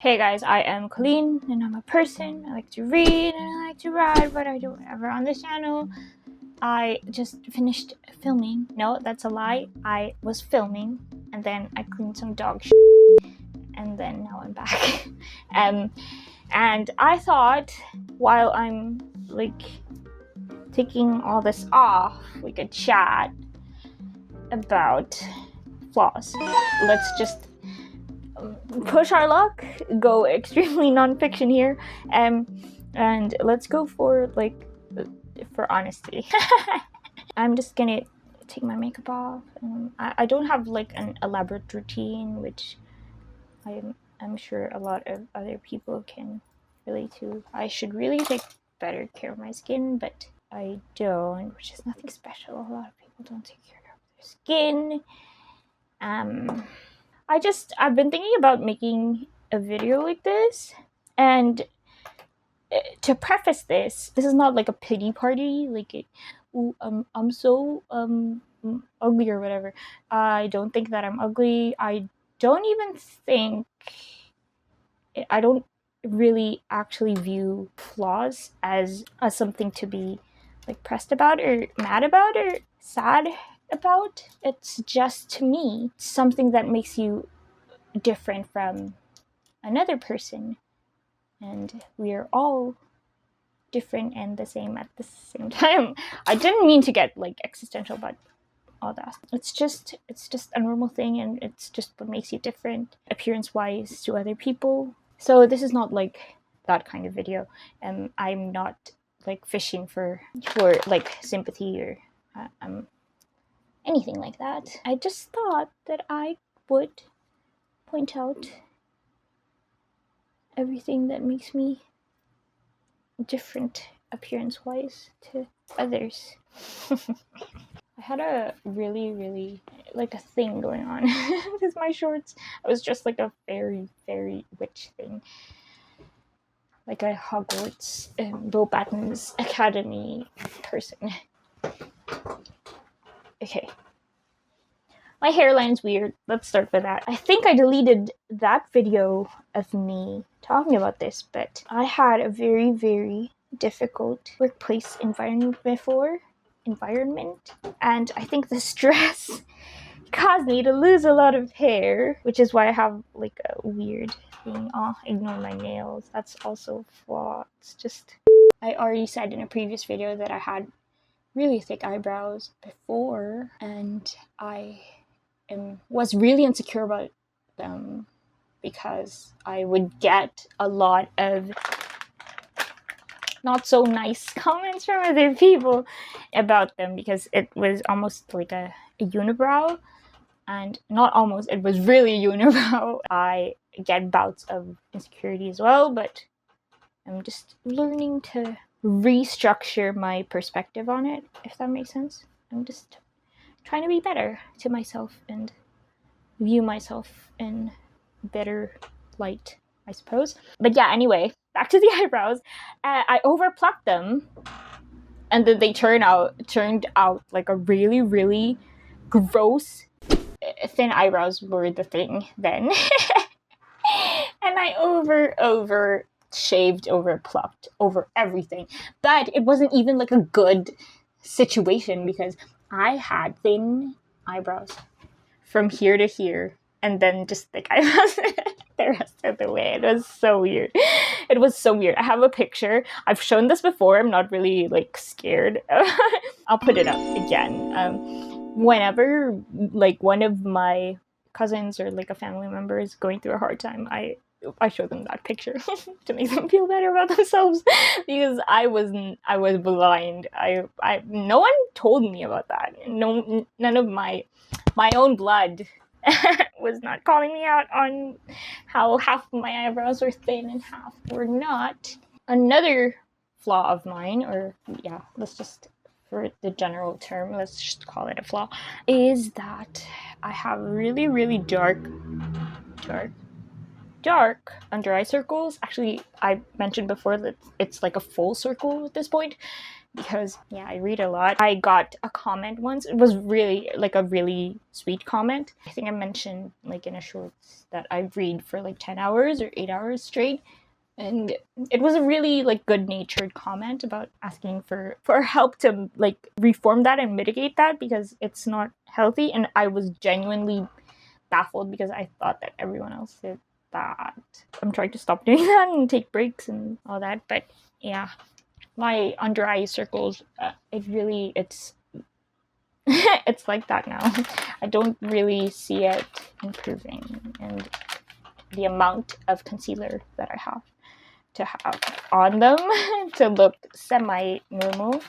Hey guys, I am Colleen and I'm a person. I like to read and I like to write, but I don't ever on this channel. I just finished filming. No, that's a lie. I was filming and then I cleaned some dog shit and then now I'm back. And I thought while I'm like taking all this off, we could chat about flaws. Let's just push our luck, go extremely non-fiction here, and let's go for honesty. I'm just gonna take my makeup off. I don't have like an elaborate routine, which I'm sure a lot of other people can relate to. I should really take better care of my skin, but I don't, which is nothing special. A lot of people don't take care of their skin. I've been thinking about making a video like this, and to preface this is not like a pity party, I'm so ugly or whatever. I don't think that I'm ugly. I don't really actually view flaws as something to be like pressed about or mad about or sad about. It's just, to me, something that makes you different from another person, and we are all different and the same at the same time. I didn't mean to get like existential about all that. It's just a normal thing, and it's just what makes you different appearance wise to other people. So this is not like that kind of video, and I'm not like fishing for like sympathy or anything like that. I just thought that I would point out everything that makes me different appearance wise to others. I had a really like a thing going on with my shorts. I was just like a very witch thing, like a Hogwarts Beauxbatons Academy person. Okay, my hairline's weird. Let's start with that. I think I deleted that video of me talking about this, but I had a very difficult workplace environment before. And I think the stress caused me to lose a lot of hair, which is why I have like a weird thing. Oh, ignore my nails. That's also a flaw. It's just, I already said in a previous video that I had really thick eyebrows before, and I was really insecure about them because I would get a lot of not so nice comments from other people about them because it was almost like a unibrow, and not almost, it was really a unibrow. I get bouts of insecurity as well, but I'm just learning to restructure my perspective on it, if that makes sense. I'm just trying to be better to myself and view myself in better light, I suppose. But yeah, anyway, back to the eyebrows. I overplucked them, and then they turned out like a really gross. Thin eyebrows were the thing then. And I over shaved, over plucked, over everything. But it wasn't even like a good situation because I had thin eyebrows from here to here, and then just thick eyebrows the rest of the way. It was so weird. It was so weird. I have a picture. I've shown this before. I'm not really like scared. I'll put it up again. Whenever like one of my cousins or like a family member is going through a hard time, I show them that picture to make them feel better about themselves, because I was blind. No one told me about that. None of my own blood was not calling me out on how half of my eyebrows were thin and half were not. Another flaw of mine, or yeah, let's just, for the general term, let's just call it a flaw, is that I have really dark under eye circles. Actually, I mentioned before that it's like a full circle at this point, because yeah, I read a lot. I got a comment once. It was really like a really sweet comment. I think I mentioned like in a shorts that I read for like 10 hours or 8 hours straight. And it was a really like good-natured comment about asking for help to like reform that and mitigate that, because it's not healthy. And I was genuinely baffled because I thought that everyone else did that. I'm trying to stop doing that and take breaks and all that. But yeah, my under eye circles, it's it's like that now. I don't really see it improving, and the amount of concealer that I have to have on them to look semi-normal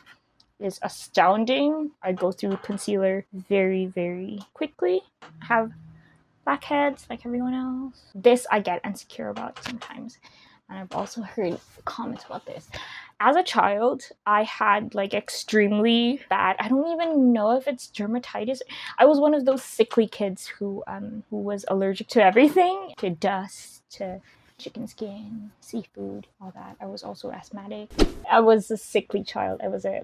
is astounding. I go through concealer very, very quickly. Have blackheads like everyone else. This I get insecure about sometimes. And I've also heard comments about this. As a child, I had like extremely bad, I don't even know if it's dermatitis. I was one of those sickly kids who was allergic to everything, to dust, to chicken skin, seafood, all that. I was also asthmatic. I was a sickly child. I was a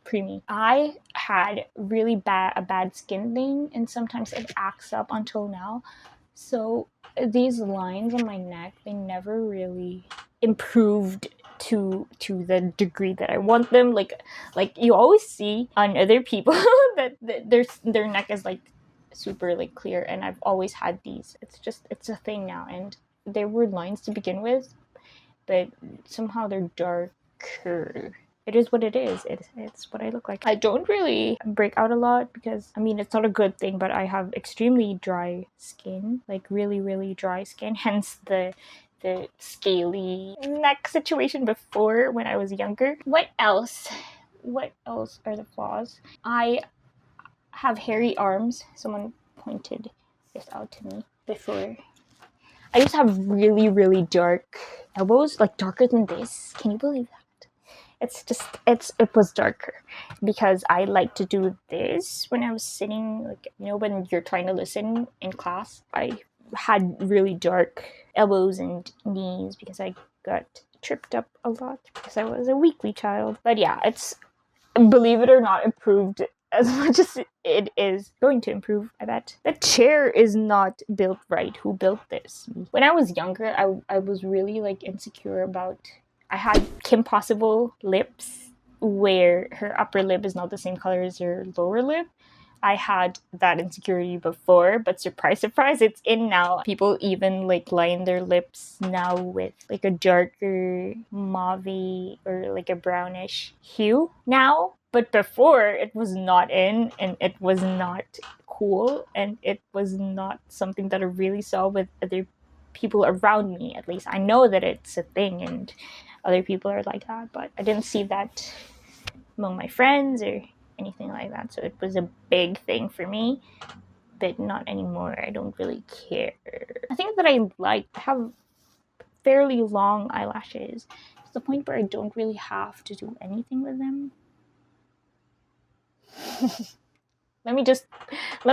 preemie. I had really a bad skin thing, and sometimes it acts up until now. So these lines on my neck, they never really improved to the degree that I want them. Like you always see on other people that their neck is like super like clear, and I've always had these. It's a thing now, and there were lines to begin with, but somehow they're darker. It is what it is. It's what I look like. I don't really break out a lot because, I mean, it's not a good thing, but I have extremely dry skin, like really, really dry skin. Hence the scaly neck situation before when I was younger. What else? What else are the flaws? I have hairy arms. Someone pointed this out to me before. I used to have really, really dark elbows, like darker than this. Can you believe that? It was darker because I like to do this when I was sitting, like, you know, when you're trying to listen in class. I had really dark elbows and knees because I got tripped up a lot because I was a weakly child. But yeah, it's, believe it or not, improved as much as it is going to improve, I bet. The chair is not built right. Who built this? When I was younger, I was really like insecure about, I had Kim Possible lips where her upper lip is not the same color as her lower lip. I had that insecurity before, but surprise, surprise, it's in now. People even like line their lips now with like a darker mauve or like a brownish hue now. But before, it was not in, and it was not cool, and it was not something that I really saw with other people around me. At least I know that it's a thing and other people are like that, but I didn't see that among my friends or anything like that. So it was a big thing for me, but not anymore. I don't really care. I think that I have fairly long eyelashes to the point where I don't really have to do anything with them. Let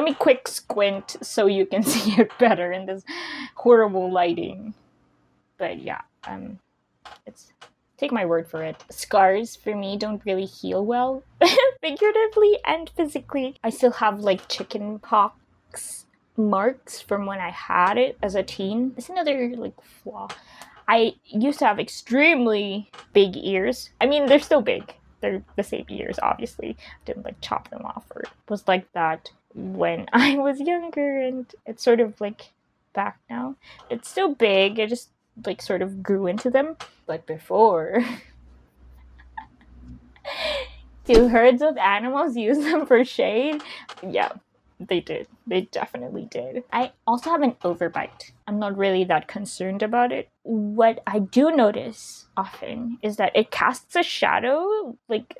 me quick squint so you can see it better in this horrible lighting. But yeah, it's, take my word for it. Scars for me don't really heal well, figuratively and physically. I still have like chicken pox marks from when I had it as a teen. It's another like flaw. I used to have extremely big ears. I mean, they're still big. They're the same ears, obviously. I didn't like chop them off, or it was like that when I was younger, and it's sort of like back now. It's still big. I just like sort of grew into them. But before, do herds of animals use them for shade? Yeah, they did. They definitely did. I also have an overbite. I'm not really that concerned about it. What I do notice often is that it casts a shadow, like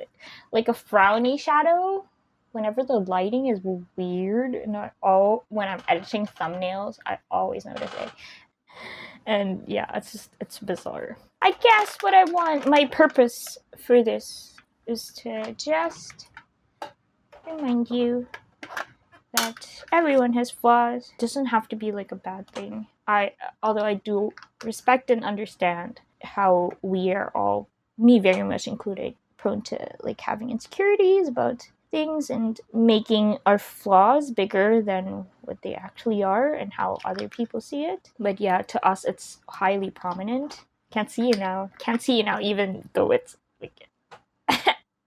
a frowny shadow, whenever the lighting is weird. Not all when I'm editing thumbnails, I always notice it. And yeah, it's bizarre. I guess what I want, my purpose for this is to just remind you that everyone has flaws. It doesn't have to be like a bad thing. Although I do respect and understand how we are all, me very much included, prone to like having insecurities about things and making our flaws bigger than what they actually are and how other people see it. But yeah, to us it's highly prominent. Can't see you now. Can't see you now, even though it's like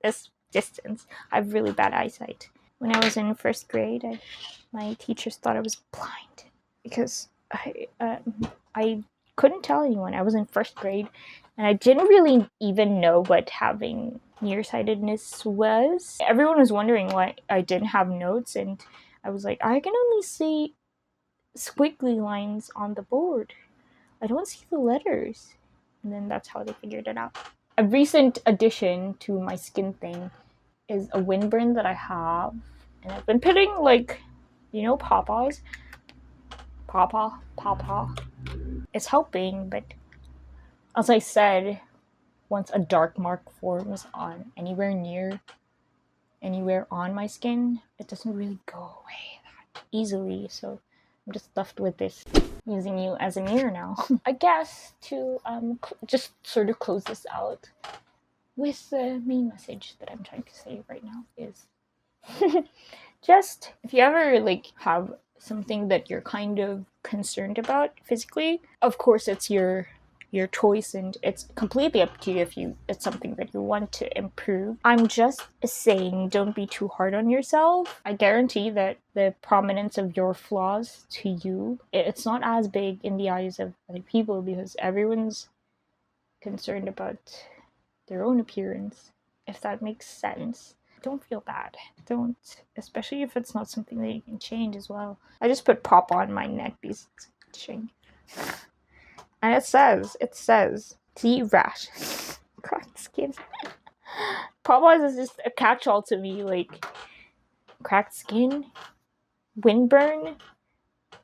this distance. I have really bad eyesight. When I was in first grade, my teachers thought I was blind because I couldn't tell anyone. I was in first grade, and I didn't really even know what having nearsightedness was. Everyone was wondering why I didn't have notes, and I was like, I can only see squiggly lines on the board. I don't see the letters. And then that's how they figured it out. A recent addition to my skin thing is a windburn that I have, and I've been putting like, you know, pawpaw. It's helping, but as I said, once a dark mark forms on anywhere on my skin, it doesn't really go away that easily. So I'm just left with this, using you as a mirror now. I guess to just sort of close this out with the main message that I'm trying to say right now is just if you ever like have something that you're kind of concerned about physically, of course it's your choice and it's completely up to you if it's something that you want to improve. I'm just saying, don't be too hard on yourself. I guarantee that the prominence of your flaws to you, it's not as big in the eyes of other people because everyone's concerned about their own appearance, if that makes sense. Don't feel bad. Don't, especially if it's not something that you can change as well. I just put pop on my neck because it's itching. And it says, see, rash, cracked skin. Pop-Eyes is just a catch-all to me, like, cracked skin, windburn,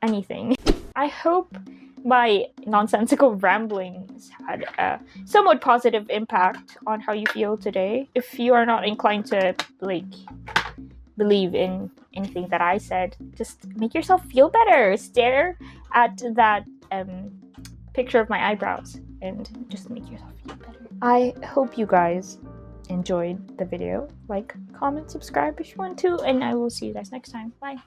anything. I hope my nonsensical ramblings had a somewhat positive impact on how you feel today. If you are not inclined to, like, believe in anything that I said, just make yourself feel better. Stare at that, picture of my eyebrows and just make yourself feel better. I hope you guys enjoyed the video. Like, comment, subscribe if you want to, and I will see you guys next time. Bye.